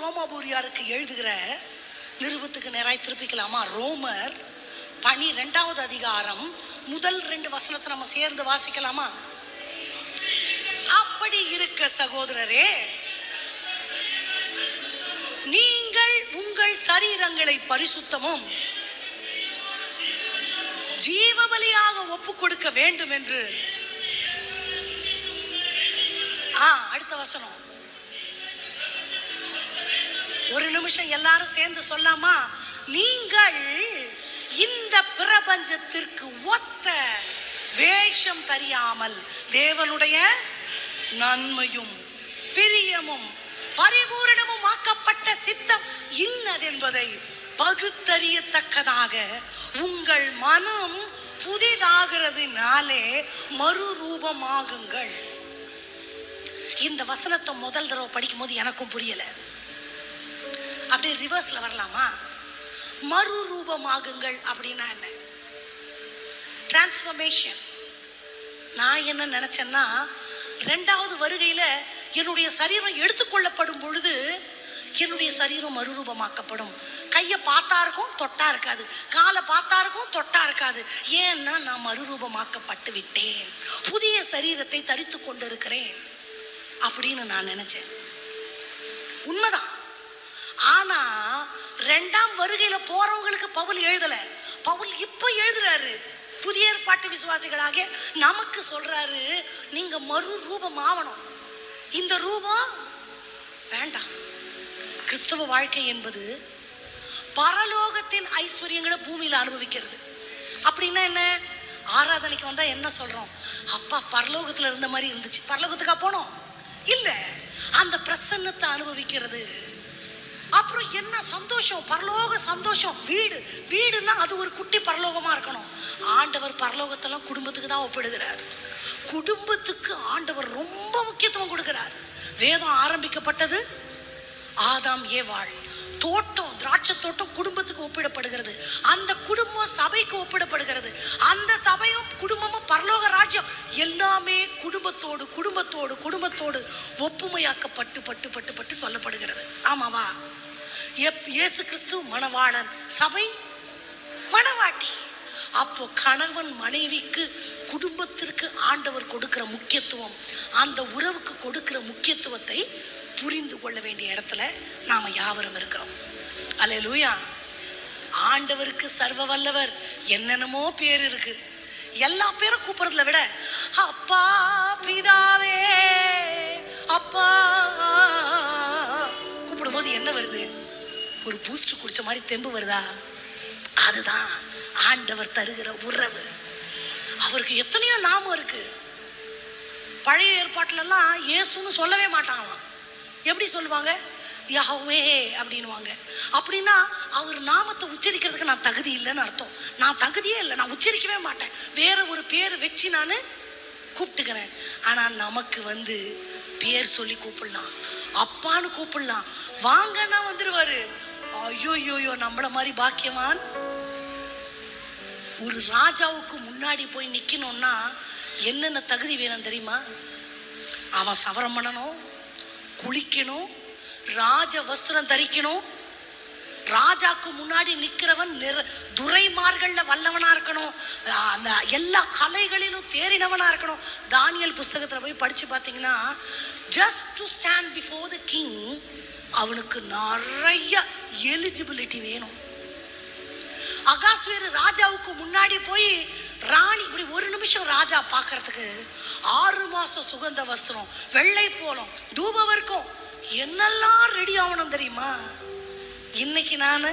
ரோமாபூரியாருக்கு எழுதுகிற நிருபத்துக்கு நேராய் திருப்பிக்கலாமா? ரோமர் 12வது அதிகாரம் முதல் 2 வசனத்தை நம்ம சேர்ந்து வாசிக்கலாமா? அப்படி இருக்க சகோதரரே, நீங்கள் உங்கள் சரீரங்களை பரிசுத்தமும் ஜீவபலியாக ஒப்பு கொடுக்க வேண்டும் என்று. அடுத்த வசனம் ஒரு நிமிஷம் எல்லாரும் சேர்ந்து சொல்லாமா? நீங்கள் இந்த பிரபஞ்சத்திற்கு ஒத்த வேஷம் தெரியாமல் தேவனுடைய நன்மையும் பிரியமும் பரிபூரணமும் ஆக்கப்பட்ட சித்தம் இன்னதென்பதை பகுத்தறியத்தக்கதாக உங்கள் மனம் புதிதாகிறதுனாலே மறுரூபமாகுங்கள். இந்த வசனத்தை முதல் தடவை படிக்கும் போது எனக்கும் புரியல. அப்படியே ரிவர்ஸ்ல வரலாமா? மறுரூபமாகுங்கள் அப்படின்னா என்ன? டிரான்ஸ்ஃபர்மேஷன். நான் என்ன நினைச்சேன்னா, 2வது வருகையில என்னுடைய சரீரம் எடுத்துக்கொள்ளப்படும் பொழுது என்னுடைய சரீரம் மறுரூபமாக்கப்படும். கையை பார்த்தா இருக்கும், தொட்டா இருக்காது. காலை பார்த்தா இருக்கும், தொட்டா இருக்காது. ஏன்னா நான் மறுரூபமாக்கப்பட்டு விட்டேன், புதிய சரீரத்தை தரித்து கொண்டு இருக்கிறேன் அப்படின்னு நான் நினைச்சேன். உண்மைதான். ஆனா 2ஆம் வருகையில போறவங்களுக்கு பவுல் எழுதல. பவுல் இப்ப எழுதுறாரு. புதிய ஏற்பாட்டு விசுவாசிகளாக நமக்கு சொல்றாரு, நீங்க மறுரூபம் ஆவணும். இந்த ரூபம் வேண்டாம். கிறிஸ்தவ வாழ்க்கை என்பது பரலோகத்தின் ஐஸ்வர்யங்களை பூமியில அனுபவிக்கிறது. அப்படின்னா என்ன? ஆராதனைக்கு வந்தா என்ன சொல்றோம்? அப்பா பரலோகத்துல இருந்த மாதிரி இருந்துச்சு. பரலோகத்துக்கா போனோம்? இல்ல, அந்த பிரசன்னத்தை அனுபவிக்கிறது. அப்புறம் என்ன சந்தோஷம், பரலோக சந்தோஷம். வீடுன்னா அது ஒரு குட்டி பரலோகமா இருக்கணும். ஆண்டவர் பரலோகத்தெல்லாம் குடும்பத்துக்கு தான் ஒப்பிடுகிறார். குடும்பத்துக்கு ஆண்டவர் ரொம்ப முக்கியத்துவம் கொடுக்கிறார். வேதம் ஆரம்பிக்கப்பட்டது ஆதாம் ஏவாள். தோட்டம், திராட்சை தோட்டம் குடும்பத்துக்கு ஒப்பிடப்படுகிறது. அந்த குடும்பம் சபைக்கு ஒப்பிடப்படுகிறது. அந்த சபையும் குடும்பமும் பரலோக ராஜ்யம் எல்லாமே குடும்பத்தோடு குடும்பத்தோடு குடும்பத்தோடு ஒப்புமையாக்கப்பட்டு பட்டு பட்டு பட்டு சொல்லப்படுகிறது. ஆமாவா? இயேசு கிறிஸ்து மணவாளன், சபை மணவாட்டி. அப்போ கணவன் மனைவிக்கு, குடும்பத்திற்கு ஆண்டவர் கொடுக்கிற முக்கியத்துவம், அந்த உறவுக்கு கொடுக்கிற முக்கியத்துவத்தை புரிந்து கொள்ள வேண்டிய இடத்துல நாம யாவரும் இருக்கிறோம். அல்லேலூயா. ஆண்டவருக்கு சர்வ வல்லவர் என்னென்னமோ பேர் இருக்கு. எல்லா பேரும் கூப்பிடுறதுல விட அப்பா பிதாவே அப்பா கூப்பிடும்போது என்ன வருது? ஒரு பூஸ்ட் குடிச்ச மாதிரி தெம்பு வருதா? அதுதான் ஆண்டவர் தருகிற உறவு. அவருக்கு எத்தனையோ நாமம் இருக்கு. பழைய ஏற்பாட்டுல எல்லாம் இயேசுன்னு சொல்லவே மாட்டாங்களாம். எப்படி சொல்லுவாங்க? யஹோவே அப்படின்னுவாங்க. அப்படின்னா அவர் நாமத்தை உச்சரிக்கிறதுக்கு நான் தகுதி இல்லைன்னு அர்த்தம். நான் தகுதியே இல்லை, நான் உச்சரிக்கவே மாட்டேன். வேற ஒரு பேர் வச்சு நான் கூப்பிட்டுக்கிறேன். ஆனா நமக்கு பேர் சொல்லி கூப்பிடலாம், அப்பான்னு கூப்பிடலாம். வாங்கன்னா வந்துருவாரு. ஐயோயோயோ, நம்மள மாதிரி பாக்கியவான். ஒரு ராஜாவுக்கு முன்னாடி போய் நிக்கணும்னா என்னென்ன தகுதி வேணும் தெரியுமா? அவன் சவரம் பண்ணணும், குளிக்கணும், ராஜ வஸ்திரம் தரிக்கணும். ராஜாக்கு முன்னாடி நிக்கிறவன் துரைமார்கள்ல வல்லவனா இருக்கணும். அந்த எல்லா கலைகளிலும் தேறினவனா இருக்கணும். தானியேல் புஸ்தகத்துல போய் படிச்சு பார்த்தீங்கன்னா, just to stand before the king அவனுக்கு நிறைய எலிஜிபிலிட்டி வேணும். அகாஸ்வேரு ராஜாவுக்கு முன்னாடி போய் ராணி இப்படி ஒரு நிமிஷம் ராஜா பார்க்கறதுக்கு 6 மாசம் சுகந்த வஸ்திரம், வெள்ளை போலம், தூபவர்க்கம் என்னெல்லாம் ரெடி ஆகணும் தெரியுமா? இன்னைக்கு நான்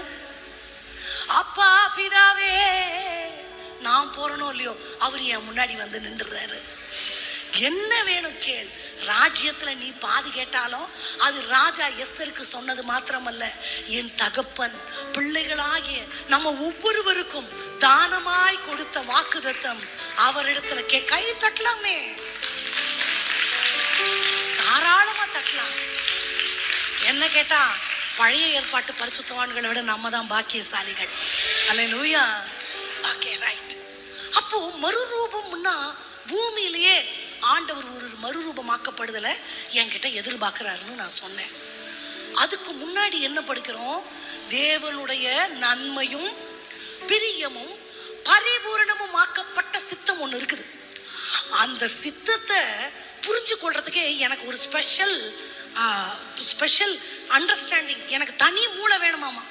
அப்பா பிதாவே நான் போறனோ இல்லையோ, அவர் என் முன்னாடி வந்து நின்றுறாரு. என்ன வேணும் கேள். ராஜ்யத்துல நீ பாதி கேட்டாலும் அது ராஜா எஸ்தருக்கு சொன்னது மாத்திரமல்ல, என் தகப்பன் பிள்ளைகளாகிய நம்ம ஒவ்வொருவருக்கும் தானமாய் கொடுத்த வாக்குத்தத்தம் அவரிடத்துல கை தட்டலாமே, தாராளமா தட்டலாம். என்ன கேட்டா, பழைய ஏற்பாட்டு பரிசுத்தவான்களை விட நம்ம தான் பாக்கியசாலிகள். அல்லேலூயா. Okay, right. அப்போ மறுரூபம்னா பூமியிலேயே ஆண்டவர் ஒரு மறுரூபமாக்கப்படுதலை என்கிட்ட எதிர்பார்க்கிறாருன்னு நான் சொன்னேன். அதுக்கு முன்னாடி என்ன படிக்கிறோம்? தேவனுடைய நன்மையும் பிரியமும் பரிபூரணமும் ஆக்கப்பட்ட சித்தம் ஒன்று இருக்குது. அந்த சித்தத்தை புரிஞ்சு கொள்றதுக்கே எனக்கு ஒரு ஸ்பெஷல் அண்டர்ஸ்டாண்டிங், எனக்கு தனி மூளை வேணுமாமா.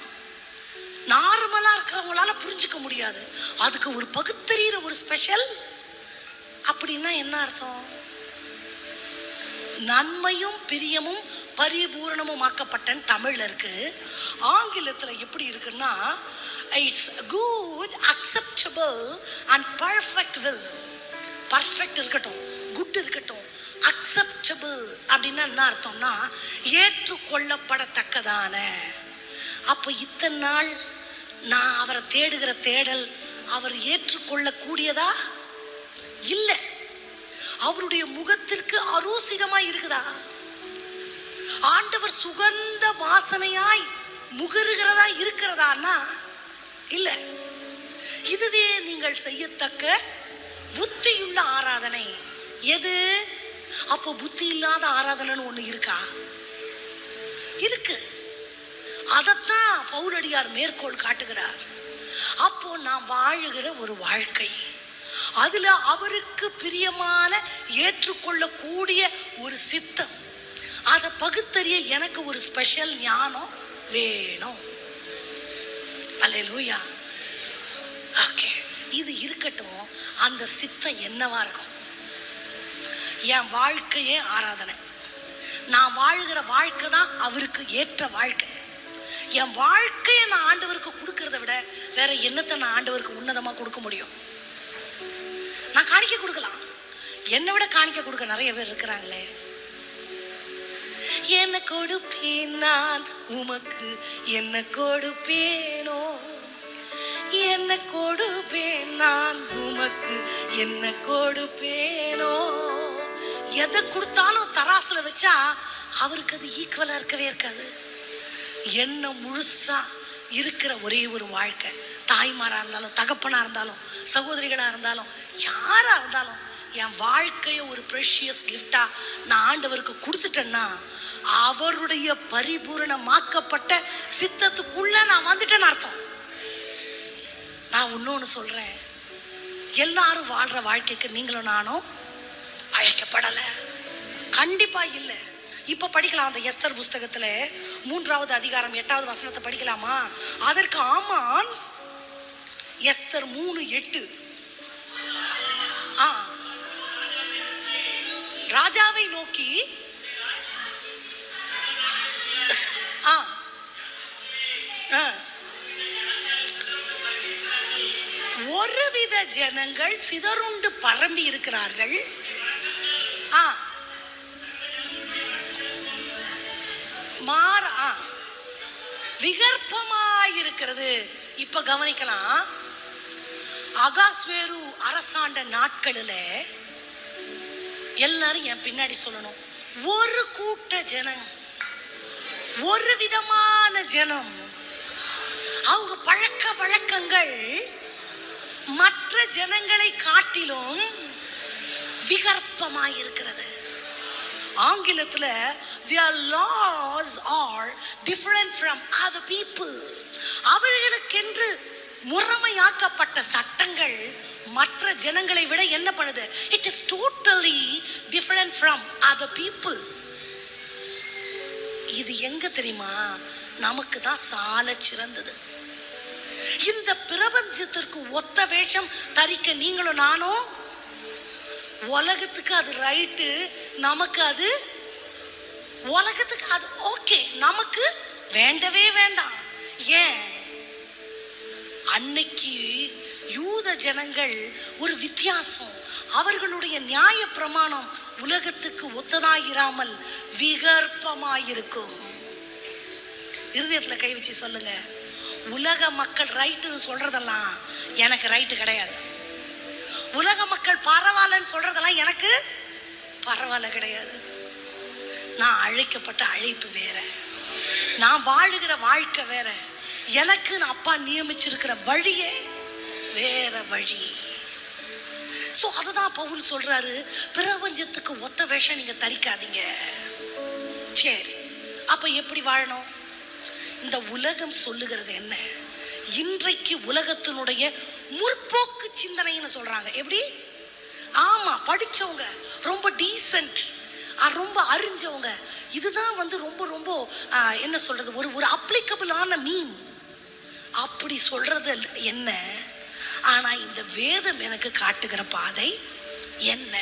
நார்மலா இருக்கிறவங்களால புரிஞ்சுக்க முடியாது. அதுக்கு ஒரு பகுத்தறிகிற ஒரு ஸ்பெஷல். அப்படின்னா என்ன அர்த்தம்? நன்மையும் பிரியமும் பரிபூரணமும் ஆக்கப்பட்ட தமிழ்ல இருக்கு. ஆங்கிலத்துல எப்படி இருக்குன்னா, it's good acceptable and perfect will. Perfect இருக்கட்டும், குட் இருக்கட்டும், அக்செப்டபிள் அப்படின்னா என்ன அர்த்தம்னா ஏற்றுக்கொள்ளப்படத்தக்கதான. அப்ப இத்தனை நாள் நான் அவரை தேடுகிற தேடல் அவர் ஏற்றுக்கொள்ள கூடியதா இல்ல? அவருடைய முகத்திற்கு அரூசிகமா இருக்குதா? ஆண்டவர் சுகந்த வாசனையாய் முகருகிறதா இருக்கிறதான்னா இல்ல. இதுவே நீங்கள் செய்யத்தக்க புத்தியுள்ள ஆராதனை. எது? அப்போ புத்தி இல்லாத ஆராதனைன்னு ஒண்ணு இருக்கா? இருக்கு. அதத்தான் பவுலடியார் மேற்கோள் காட்டுகிறார். அப்போ நான் வாழுகிற ஒரு வாழ்க்கை, அதுல அவருக்கு பிரியமான ஏற்றுக்கொள்ளக்கூடிய ஒரு சித்தம், அதை பகுத்தறிய எனக்கு ஒரு ஸ்பெஷல் ஞானம் வேணும். அல்லேலூயா. ஓகே, இது இருக்கட்டும். அந்த சித்தம் என்னவா இருக்கும்? என் வாழ்க்கையே ஆராதனை. நான் வாழ்கிற வாழ்க்கை தான் அவருக்கு ஏற்ற வாழ்க்கை. என் வாழ்க்கையை நான் ஆண்டவருக்கு கொடுக்கறத விட வேற என்னத்தை நான் ஆண்டவருக்கு உன்னதமா கொடுக்க முடியும்? நான் காணிக்க கொடுக்கலாம். என்னை விட காணிக்க கொடுக்க நிறைய பேர் இருக்கிறாங்களே. என்ன கொடுப்பேன் நான் உமக்கு, என்ன கொடுப்பேனோ, என்ன கொடுப்பேன் நான் உமக்கு, என்ன கொடுப்பேனோ. எதை கொடுத்தாலும் தராசுல வச்சா அவருக்கு அது ஈக்குவலா இருக்கவே இருக்காது. என்ன முழுசா இருக்கிற ஒரே ஒரு வாழ்க்கை, தாய்மாரா இருந்தாலும் தகப்பனா இருந்தாலும் சகோதரிகளா இருந்தாலும் யாரா இருந்தாலும், என் வாழ்க்கைய ஒரு ப்ரெஷியஸ் கிஃப்டா நான் ஆண்டவருக்கு கொடுத்துட்டேன்னா அவருடைய பரிபூரணமாக்கப்பட்ட சித்தத்துக்குள்ள நான் வந்துட்டேன்னு அர்த்தம். நான் இன்னொன்னு சொல்றேன், எல்லாரும் வாழ்ற வாழ்க்கைக்கு நீங்களும் நானும் அழைக்கப்படல. கண்டிப்பா இல்ல. இப்ப படிக்கலாம், அந்த எஸ்தர் புஸ்தகத்துல 3வது அதிகாரம் 8வது வசனத்தை படிக்கலாமா? அதற்கு ஆமான் எஸ்தர் 3:8 ராஜாவை நோக்கி ஒருவித ஜனங்கள் சிதறுண்டு பரம்பி இருக்கிறார்கள். விகற்பமாயிருக்கிறது. இப்ப கவனிக்கலாம். அகாஸ்வேரு அரசாண்ட நாட்களில எல்லாரும் என் பின்னாடி சொல்லணும், ஒரு கூட்ட ஜனம், ஒரு விதமான ஜனம், அவங்க பழக்க வழக்கங்கள் மற்ற ஜனங்களை காட்டிலும் விகற்பமாயிருக்கிறது. ஆங்கிலத்துல their laws are different from other people. அவர்களுக்கென்று முறைமையாக்கப்பட்ட சட்டங்கள் மற்ற ஜனங்களை விட என்ன பண்ணுது? It is totally different from other people. இது எங்க தெரியுமா? நமக்கு தான் சால சிறந்தது. இந்த பிரபஞ்சத்திற்கு ஒத்த வேஷம் தரிக்க நீங்களும் நானும், உலகத்துக்கு அது ரைட்டு, நமக்கு அது, உலகத்துக்கு அது ஓகே, நமக்கு வேண்டவே வேண்டாம். ஏன்? அன்னைக்கு யூத ஜனங்கள் ஒரு வித்தியாசம். அவர்களுடைய நியாய பிரமாணம் உலகத்துக்கு ஒத்ததாயிராமல் விகற்பமாயிருக்கும். இருதயத்துல கை வச்சு சொல்லுங்க, உலக மக்கள் ரைட்டுன்னு சொல்றதெல்லாம் எனக்கு ரைட்டு கிடையாது. உலக மக்கள் பரவாயில்லன்னு சொல்றதெல்லாம் எனக்கு பரவாயில்ல கிடையாது. நான் அழைக்கப்பட்ட அழைப்பு வேற, நான் வாழுகிற வாழ்க்கை வேற, எனக்கு அப்பா நியமிச்சிருக்கிற வழியே வேற வழி. சோ அதுதான் பவுல் சொல்றாரு, பிரபஞ்சத்துக்கு ஒத்த வேஷம் நீங்க தரிக்காதீங்க. சரி, அப்ப எப்படி வாழணும்? இந்த உலகம் சொல்லுகிறது என்ன? இன்றைக்கு உலகத்தினுடைய முற்போக்கு சிந்தனைன்னு சொல்றாங்க. எப்படி? ஆமா, படிச்சவங்க, ரொம்ப டீசன்ட், ரொம்ப அறிஞ்சவங்க, இதுதான் வந்து ரொம்ப ரொம்ப என்ன சொல்றது, ஒரு அப்ளிகபிளான மீன் அப்படி சொல்றது என்ன. ஆனா இந்த வேதம் எனக்கு காட்டுகிற பாதை என்ன?